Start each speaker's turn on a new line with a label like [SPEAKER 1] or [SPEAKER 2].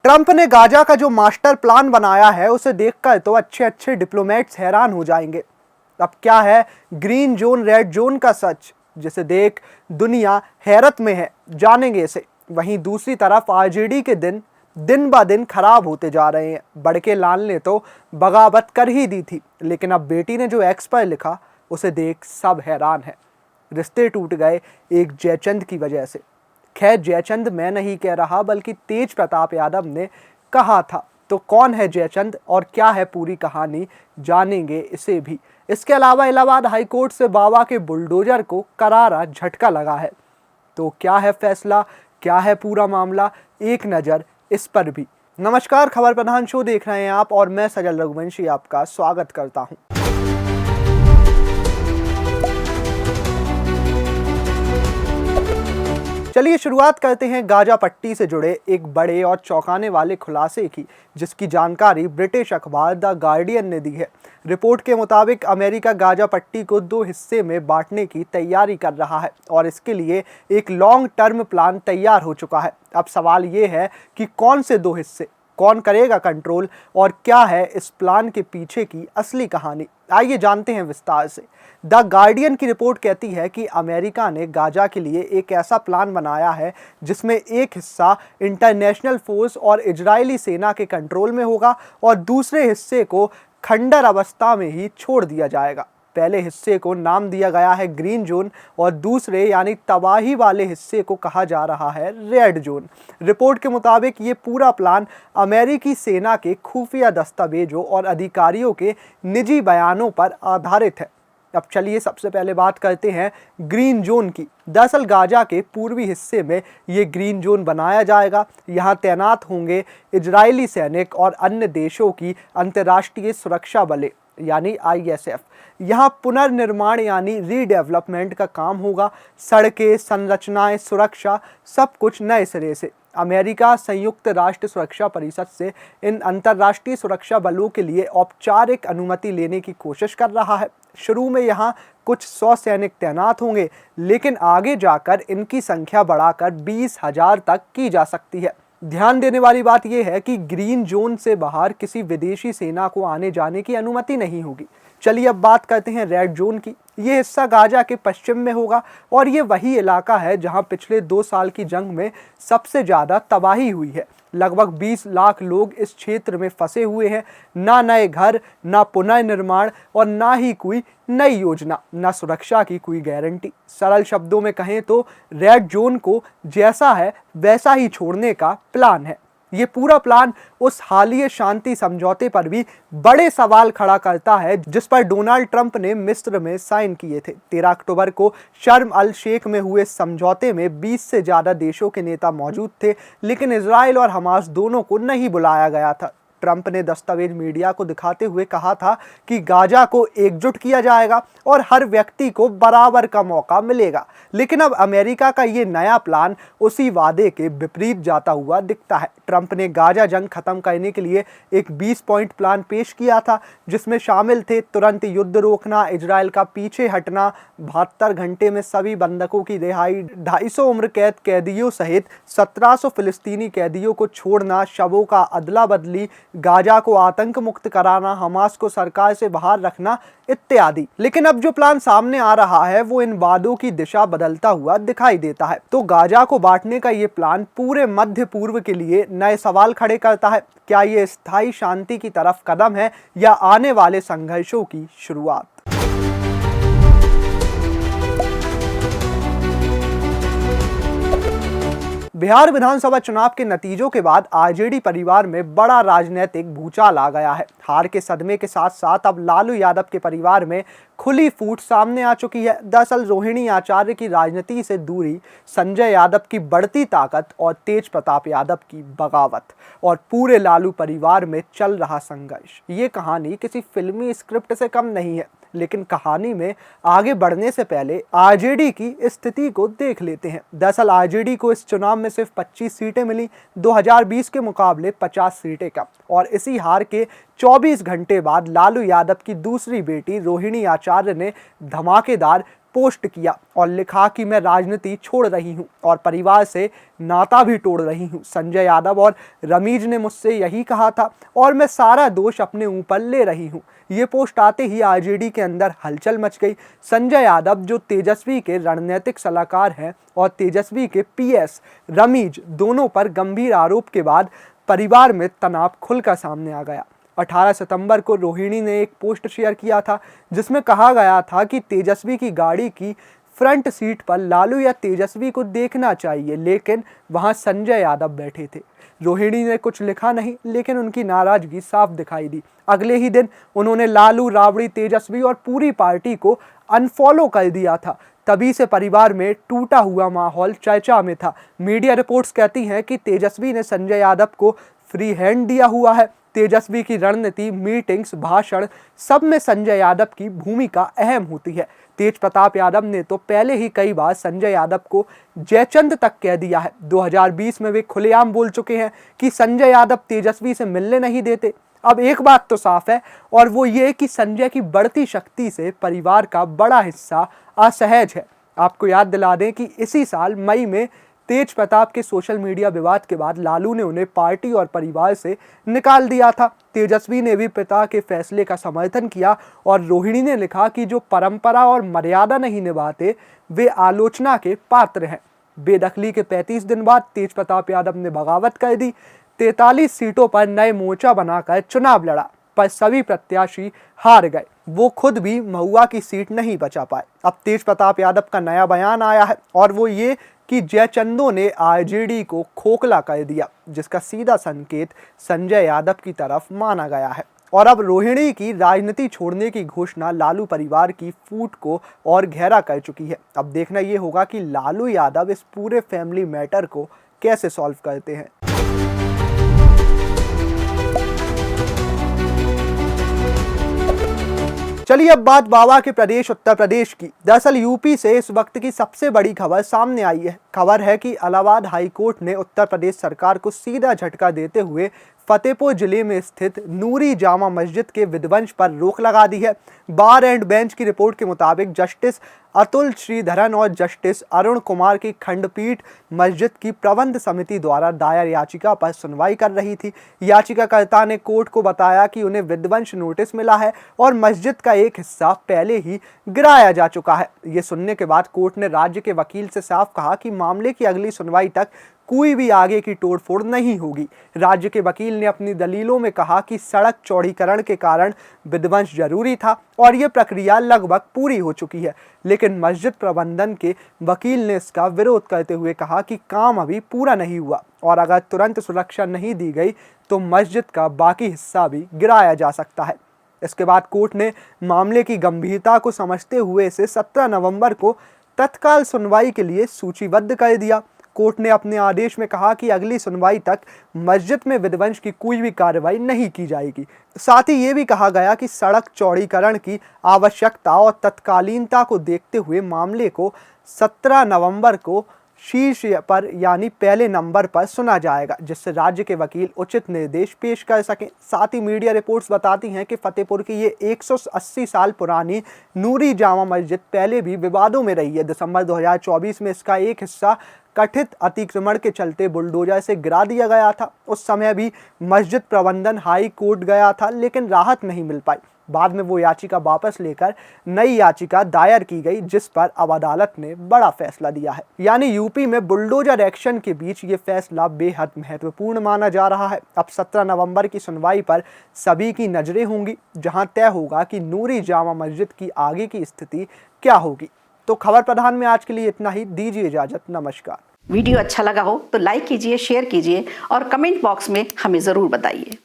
[SPEAKER 1] Trump ने Gaza का जो मास्टर प्लान बनाया है उसे देखकर तो अच्छे अच्छे डिप्लोमेट्स हैरान हो जाएंगे। अब क्या है ग्रीन जोन रेड जोन का सच, जिसे देख दुनिया हैरत में है, जानेंगे इसे। वहीं दूसरी तरफ आरजेडी के दिन दिन ब दिन खराब होते जा रहे हैं। बड़के लाल ने तो बगावत कर ही दी थी, लेकिन अब बेटी ने जो एक्स पर लिखा उसे देख सब हैरान है। रिश्ते टूट गए एक जयचंद की वजह से। खैर, जयचंद मैं नहीं कह रहा बल्कि तेज प्रताप यादव ने कहा था। तो कौन है जयचंद और क्या है पूरी कहानी, जानेंगे इसे भी। इसके अलावा इलाहाबाद हाईकोर्ट से बाबा के बुलडोजर को करारा झटका लगा है। तो क्या है फैसला, क्या है पूरा मामला, एक नज़र इस पर भी। नमस्कार, खबर प्रधान शो देख रहे हैं आप और मैं सजल रघुवंशी आपका स्वागत करता हूं। चलिए शुरुआत करते हैं गाजा पट्टी से जुड़े एक बड़े और चौंकाने वाले खुलासे की, जिसकी जानकारी ब्रिटिश अखबार द गार्डियन ने दी है। रिपोर्ट के मुताबिक अमेरिका गाजा पट्टी को 2 हिस्से में बांटने की तैयारी कर रहा है और इसके लिए एक लॉन्ग टर्म प्लान तैयार हो चुका है। अब सवाल ये है कि कौन से 2 हिस्से, कौन करेगा कंट्रोल और क्या है इस प्लान के पीछे की असली कहानी। आइए जानते हैं विस्तार से। द गार्डियन की रिपोर्ट कहती है कि अमेरिका ने गाजा के लिए एक ऐसा प्लान बनाया है जिसमें एक हिस्सा इंटरनेशनल फोर्स और इजरायली सेना के कंट्रोल में होगा और दूसरे हिस्से को खंडर अवस्था में ही छोड़ दिया जाएगा। पहले हिस्से को नाम दिया गया है ग्रीन जोन और दूसरे यानी तबाही वाले हिस्से को कहा जा रहा है रेड जोन। रिपोर्ट के मुताबिक ये पूरा प्लान अमेरिकी सेना के खुफिया दस्तावेजों और अधिकारियों के निजी बयानों पर आधारित है। अब चलिए सबसे पहले बात करते हैं ग्रीन जोन की। दरअसल गाजा के पूर्वी हिस्से में ये ग्रीन जोन बनाया जाएगा। यहाँ तैनात होंगे इजरायली सैनिक और अन्य देशों की अंतर्राष्ट्रीय सुरक्षा बलें यानी ISF। यहाँ पुनर्निर्माण यानी रीडेवलपमेंट का काम होगा। सड़कें, संरचनाएं, सुरक्षा सब कुछ नए सिरे से। अमेरिका संयुक्त राष्ट्र सुरक्षा परिषद से इन अंतर्राष्ट्रीय सुरक्षा बलों के लिए औपचारिक अनुमति लेने की कोशिश कर रहा है। शुरू में यहाँ कुछ 100 सैनिक तैनात होंगे, लेकिन आगे जाकर इनकी संख्या बढ़ाकर 20,000 तक की जा सकती है। ध्यान देने वाली बात यह है कि ग्रीन जोन से बाहर किसी विदेशी सेना को आने जाने की अनुमति नहीं होगी। चलिए अब बात करते हैं रेड जोन की। ये हिस्सा गाजा के पश्चिम में होगा और ये वही इलाका है जहां पिछले 2 साल की जंग में सबसे ज़्यादा तबाही हुई है। लगभग 20 लाख लोग इस क्षेत्र में फंसे हुए हैं। ना नए घर, ना पुनर्निर्माण और ना ही कोई नई योजना, ना सुरक्षा की कोई गारंटी। सरल शब्दों में कहें तो रेड जोन को जैसा है वैसा ही छोड़ने का प्लान है। ये पूरा प्लान उस हालिया शांति समझौते पर भी बड़े सवाल खड़ा करता है जिस पर डोनाल्ड ट्रंप ने मिस्र में साइन किए थे। 13 अक्टूबर को शर्म अल शेख में हुए समझौते में 20 से ज़्यादा देशों के नेता मौजूद थे, लेकिन इजराइल और हमास दोनों को नहीं बुलाया गया था। ट्रंप ने दस्तावेज मीडिया को दिखाते हुए कहा था कि गाजा को एकजुट किया जाएगा और हर व्यक्ति को बराबर का मौका मिलेगा। लेकिन अब अमेरिका का ये नया प्लान उसी वादे के विपरीत जाता हुआ दिखता है। ट्रंप ने गाजा जंग खत्म करने के लिए एक 20 पॉइंट प्लान पेश किया था, जिसमें शामिल थे तुरंत युद्ध रोकना, इजराइल का पीछे हटना, 72 घंटे में सभी बंधकों की रिहाई, 250 उम्र कैद कैदियों सहित 1700 फिलिस्तीनी कैदियों को छोड़ना, शवों का अदला बदली, गाजा को आतंक मुक्त कराना, हमास को सरकार से बाहर रखना इत्यादि। लेकिन अब जो प्लान सामने आ रहा है वो इन वादों की दिशा बदलता हुआ दिखाई देता है। तो गाजा को बांटने का ये प्लान पूरे मध्य पूर्व के लिए नए सवाल खड़े करता है। क्या ये स्थायी शांति की तरफ कदम है या आने वाले संघर्षों की शुरुआत? बिहार विधानसभा चुनाव के नतीजों के बाद आरजेडी परिवार में बड़ा राजनीतिक भूचाल आ गया है। हार के सदमे के साथ साथ अब लालू यादव के परिवार में खुली फूट सामने आ चुकी है। दरअसल रोहिणी आचार्य की राजनीति से दूरी, संजय यादव की बढ़ती ताकत और तेज प्रताप यादव की बगावत और पूरे लालू परिवार में चल रहा संघर्ष, ये कहानी किसी फिल्मी स्क्रिप्ट से कम नहीं है। लेकिन कहानी में आगे बढ़ने से पहले आरजेडी की स्थिति को देख लेते हैं। दरअसल आरजेडी को इस चुनाव में सिर्फ 25 सीटें मिली, 2020 के मुकाबले 50 सीटें कम। और इसी हार के 24 घंटे बाद लालू यादव की दूसरी बेटी रोहिणी आचार्य ने धमाकेदार पोस्ट किया और लिखा कि मैं राजनीति छोड़ रही हूं और परिवार से नाता भी तोड़ रही हूं। संजय यादव और रमीज ने मुझसे यही कहा था और मैं सारा दोष अपने ऊपर ले रही हूं। ये पोस्ट आते ही आरजेडी के अंदर हलचल मच गई। संजय यादव जो तेजस्वी के रणनीतिक सलाहकार हैं और तेजस्वी के पीएस रमीज दोनों पर गंभीर आरोप के बाद परिवार में तनाव खुलकर सामने आ गया। 18 सितंबर को रोहिणी ने एक पोस्ट शेयर किया था जिसमें कहा गया था कि तेजस्वी की गाड़ी की फ्रंट सीट पर लालू या तेजस्वी को देखना चाहिए, लेकिन वहां संजय यादव बैठे थे। रोहिणी ने कुछ लिखा नहीं, लेकिन उनकी नाराजगी साफ दिखाई दी। अगले ही दिन उन्होंने लालू, राबड़ी, तेजस्वी और पूरी पार्टी को अनफॉलो कर दिया था। तभी से परिवार में टूटा हुआ माहौल चर्चा में था। मीडिया रिपोर्ट्स कहती हैं कि तेजस्वी ने संजय यादव को फ्री हैंड दिया हुआ है। तेजस्वी की रणनीति, मीटिंग्स, भाषण सब में संजय यादव की भूमिका अहम होती है। तेज प्रताप यादव ने तो पहले ही कई बार संजय यादव को जयचंद तक कह दिया है। 2020 में वे खुलेआम बोल चुके हैं कि संजय यादव तेजस्वी से मिलने नहीं देते। अब एक बात तो साफ है और वो ये कि संजय की बढ़ती शक्ति से परिवार का बड़ा हिस्सा असहज है। आपको याद दिला दें कि इसी साल मई में तेज प्रताप के सोशल मीडिया विवाद के बाद लालू ने उन्हें पार्टी और परिवार से निकाल दिया था। तेजस्वी ने भी पिता के फैसले का समर्थन किया और रोहिणी ने लिखा कि जो परंपरा और मर्यादा नहीं निभाते वे आलोचना के पात्र हैं। बेदखली के 35 दिन बाद तेज प्रताप यादव ने बगावत कर दी। 43 सीटों पर नए मोर्चा बनाकर चुनाव लड़ा, पर सभी प्रत्याशी हार गए। वो खुद भी महुआ की सीट नहीं बचा पाए। अब तेज प्रताप यादव का नया बयान आया है और वो ये कि जयचंदों ने आरजेडी को खोखला कर दिया, जिसका सीधा संकेत संजय यादव की तरफ माना गया है। और अब रोहिणी की राजनीति छोड़ने की घोषणा लालू परिवार की फूट को और गहरा कर चुकी है। अब देखना ये होगा कि लालू यादव इस पूरे फैमिली मैटर को कैसे सॉल्व करते हैं। चलिए अब बात बाबा के प्रदेश उत्तर प्रदेश की। दरअसल यूपी से इस वक्त की सबसे बड़ी खबर सामने आई है। खबर है कि इलाहाबाद हाई कोर्ट ने उत्तर प्रदेश सरकार को सीधा झटका देते हुए फतेहपुर जिले में स्थित नूरी जामा मस्जिद के विध्वंस पर रोक लगा दी है। बार एंड बेंच की रिपोर्ट के मुताबिक जस्टिस अतुल श्रीधरन और जस्टिस अरुण कुमार की खंडपीठ मस्जिद की प्रबंध समिति द्वारा दायर याचिका पर सुनवाई कर रही थी। याचिकाकर्ता ने कोर्ट को बताया कि उन्हें विध्वंस नोटिस मिला है और मस्जिद का एक हिस्सा पहले ही गिराया जा चुका है। ये सुनने के बाद कोर्ट ने राज्य के वकील से साफ कहा कि मामले की अगली सुनवाई तक कोई भी आगे की तोड़फोड़ नहीं होगी। राज्य के वकील ने अपनी दलीलों में कहा कि सड़क चौड़ीकरण के कारण विध्वंस जरूरी था और ये प्रक्रिया लगभग पूरी हो चुकी है, लेकिन मस्जिद प्रबंधन के वकील ने इसका विरोध करते हुए कहा कि काम अभी पूरा नहीं हुआ और अगर तुरंत सुरक्षा नहीं दी गई तो मस्जिद का बाकी हिस्सा भी गिराया जा सकता है। इसके बाद कोर्ट ने मामले की गंभीरता को समझते हुए इसे 17 नवंबर को तत्काल सुनवाई के लिए सूचीबद्ध कर दिया। कोर्ट ने अपने आदेश में कहा कि अगली सुनवाई तक मस्जिद में विध्वंस की कोई भी कार्रवाई नहीं की जाएगी। साथ ही ये भी कहा गया कि सड़क चौड़ीकरण की आवश्यकता और तत्कालीनता को देखते हुए मामले को 17 नवंबर को शीर्ष पर यानी पहले नंबर पर सुना जाएगा, जिससे राज्य के वकील उचित निर्देश पेश कर सकें। साथ ही मीडिया रिपोर्ट्स बताती हैं कि फतेहपुर की ये 180 साल पुरानी नूरी जामा मस्जिद पहले भी विवादों में रही है। दिसंबर 2024 में इसका एक हिस्सा कथित अतिक्रमण के चलते बुलडोजर से गिरा दिया गया था। उस समय भी मस्जिद प्रबंधन हाई कोर्ट गया था, लेकिन राहत नहीं मिल पाई। बाद में वो याचिका वापस लेकर नई याचिका दायर की गई, जिस पर अब अदालत ने बड़ा फैसला दिया है। यानी यूपी में बुलडोजर एक्शन के बीच ये फैसला बेहद महत्वपूर्ण माना जा रहा है। अब 17 नवंबर की सुनवाई पर सभी की नजरें होंगी, जहां तय होगा कि नूरी जामा मस्जिद की आगे की स्थिति क्या होगी। तो खबर प्रधान में आज के लिए इतना ही। दीजिए इजाजत, नमस्कार।
[SPEAKER 2] वीडियो अच्छा लगा हो तो लाइक कीजिए, शेयर कीजिए और कमेंट बॉक्स में हमें ज़रूर बताइए।